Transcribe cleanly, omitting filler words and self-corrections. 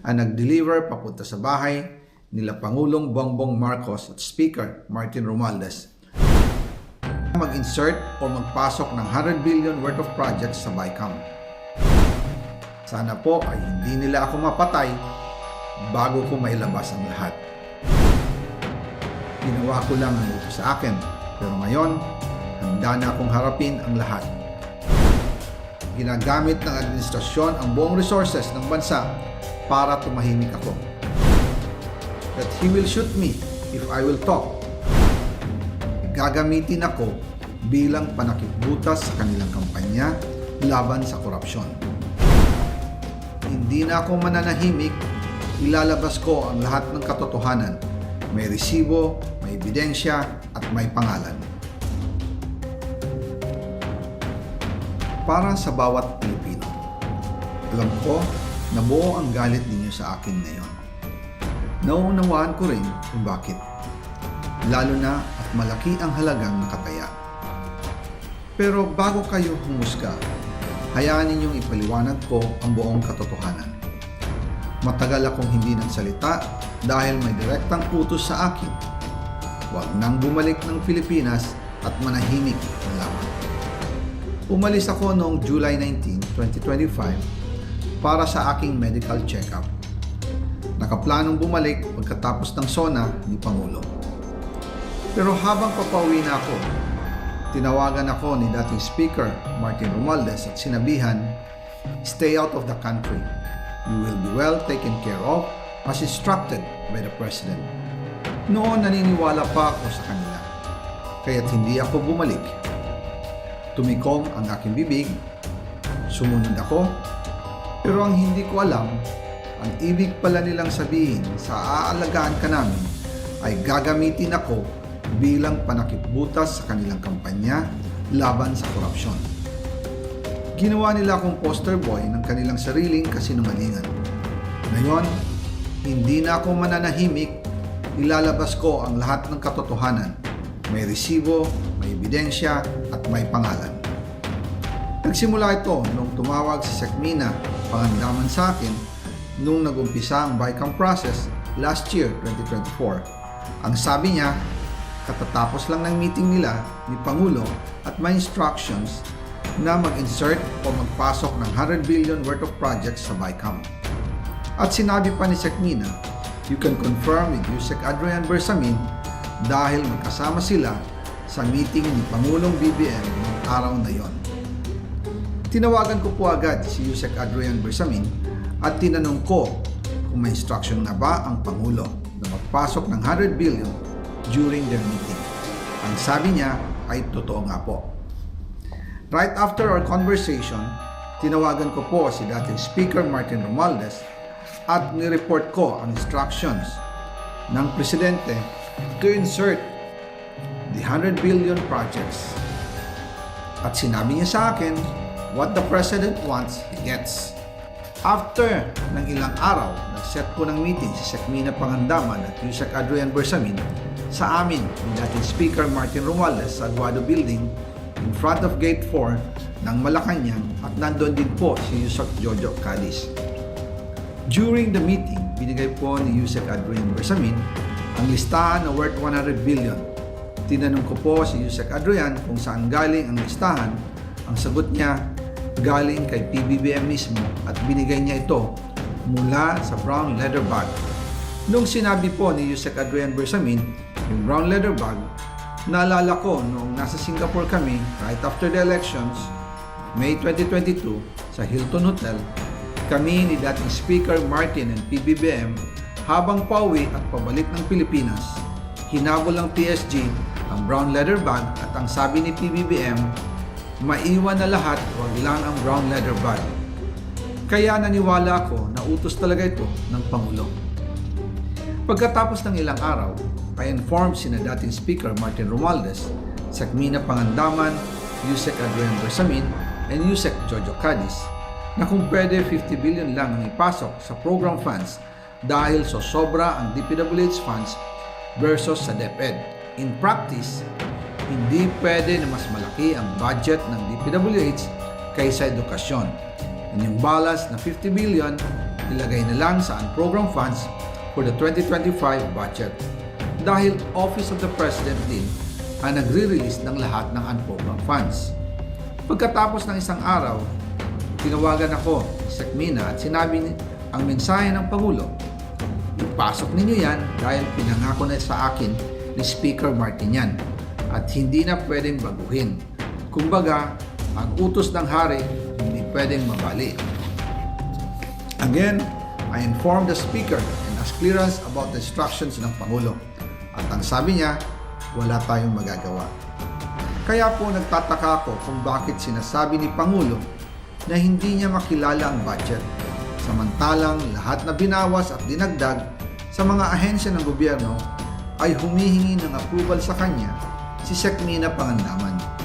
ang nag-deliver papunta sa bahay nila Pangulong Bongbong Marcos at Speaker Martin Romualdez mag-insert o magpasok ng 100 billion worth of projects sa BICAM. Sana po ay hindi nila ako mapatay bago ko mailabas ang lahat. Ginawa ko lang ang utos sa akin, pero ngayon, handa na akong harapin ang lahat. Ginagamit ng administrasyon ang buong resources ng bansa para tumahimik ako. That he will shoot me if I will talk. Gagamitin ako bilang panakipbutas sa kanilang kampanya laban sa korupsyon. Hindi na ako mananahimik, ilalabas ko ang lahat ng katotohanan. May resibo, may ebidensya, at may pangalan. Para sa bawat Pilipino, alam ko na buo ang galit ninyo sa akin ngayon. Nauunawaan ko rin kung bakit. Lalo na at malaki ang halagang nakataya. Pero bago kayo humusga, hayaan ninyong ipaliwanag ko ang buong katotohanan. Matagal akong hindi nagsalita dahil may direktang utos sa akin. Huwag nang bumalik ng Pilipinas at manahimik na lamang. Umalis ako noong July 19, 2025 para sa aking medical check-up. Nakaplanong bumalik pagkatapos ng SONA ni Pangulo. Pero habang papauwi na ako, tinawagan ako ni dating Speaker Martin Romualdez at sinabihan, "Stay out of the country. You will be well taken care of as instructed by the President." Noon naniniwala pa ako sa kanila, kaya't hindi ako bumalik. Tumikom ang aking bibig, sumunod ako, pero ang hindi ko alam, ang ibig pala nilang sabihin sa aalagaan ka namin ay gagamitin ako bilang panakipbutas sa kanilang kampanya laban sa korupsyon. Ginawa nila akong poster boy ng kanilang sariling kasinungalingan. Ngayon, hindi na ako mananahimik, ilalabas ko ang lahat ng katotohanan. May resibo, may ebidensya, at may pangalan. Nagsimula ito nung tumawag si Sekmina Pangandaman sa akin nung nag-umpisa ang BICAM process last year, 2024. Ang sabi niya, katatapos lang ng meeting nila ni Pangulo at may instructions na mag-insert o magpasok ng 100 billion worth of projects sa BICAM. At sinabi pa ni Sekmina, you can confirm with Yusek Adrian Bersamin dahil magkasama sila sa meeting ni Pangulong BBM noong araw na yon. Tinawagan ko po agad si Yusek Adrian Bersamin at tinanong ko kung may instruction na ba ang Pangulo na magpasok ng 100 billion during their meeting. Ang sabi niya ay totoo nga po. Right after our conversation, tinawagan ko po si dating Speaker Martin Romualdez at nireport ko ang instructions ng Presidente to insert the 100 billion projects. At sinabi niya sa akin, what the President wants, he gets. After ng ilang araw, nag-set po ng meeting si Sekmina Pangandaman at Yusek Adrian Bersamin sa amin ni dating Speaker Martin Romualdez sa Aguado Building in front of Gate 4 ng Malacanang at nandun din po si Yusek Jojo Cadiz. During the meeting, binigay po ni Yusek Adrian Bersamin ang listahan na worth 100 billion. Tinanong ko po si Yusek Adrian kung saan galing ang listahan. Ang sagot niya, galing kay PBBM mismo at binigay niya ito mula sa brown leather bag. Nung sinabi po ni Yusek Adrian Bersamin yung brown leather bag, naalala ko noong nasa Singapore kami right after the elections, May 2022, sa Hilton Hotel, kami ni dating Speaker Martin and PBBM habang pauwi at pabalik ng Pilipinas, hinabol ng TSG ang brown leather bag at ang sabi ni PBBM, maiwan na lahat, wag lang ang brown leather bag. Kaya naniwala ako na utos talaga ito ng Pangulo. Pagkatapos ng ilang araw, I informed sina dating Speaker Martin Romualdez, Sekmina Pangandaman, Yusek Adrian Bersamin, and Yusek Jojo Cadiz na kung pwede 50 billion lang ang ipasok sa program funds dahil so sobra ang DPWH funds versus sa DepEd. In practice, hindi pwede na mas malaki ang budget ng DPWH kaysa edukasyon. And yung balance na 50 billion, ilagay na lang sa unprogrammed funds for the 2025 budget. Dahil Office of the President din ang nagre-release ng lahat ng unprogrammed funds. Pagkatapos ng isang araw, tinawagan ako ni Sec. Mina at sinabi ang mensahe ng Pangulo. Ipasok ninyo yan dahil pinangako na sa akin ni Speaker Martin yan at hindi na pwedeng baguhin. Kumbaga, ang utos ng hari hindi pwedeng mabali. Again, I informed the Speaker and asked clearance about the instructions ng Pangulo. At ang sabi niya, wala tayong magagawa. Kaya po nagtataka ako kung bakit sinasabi ni Pangulo na hindi niya makilala ang budget. Samantalang lahat na binawas at dinagdag sa mga ahensya ng gobyerno ay humihingi ng approval sa kanya si Sec. Mina Pangandaman.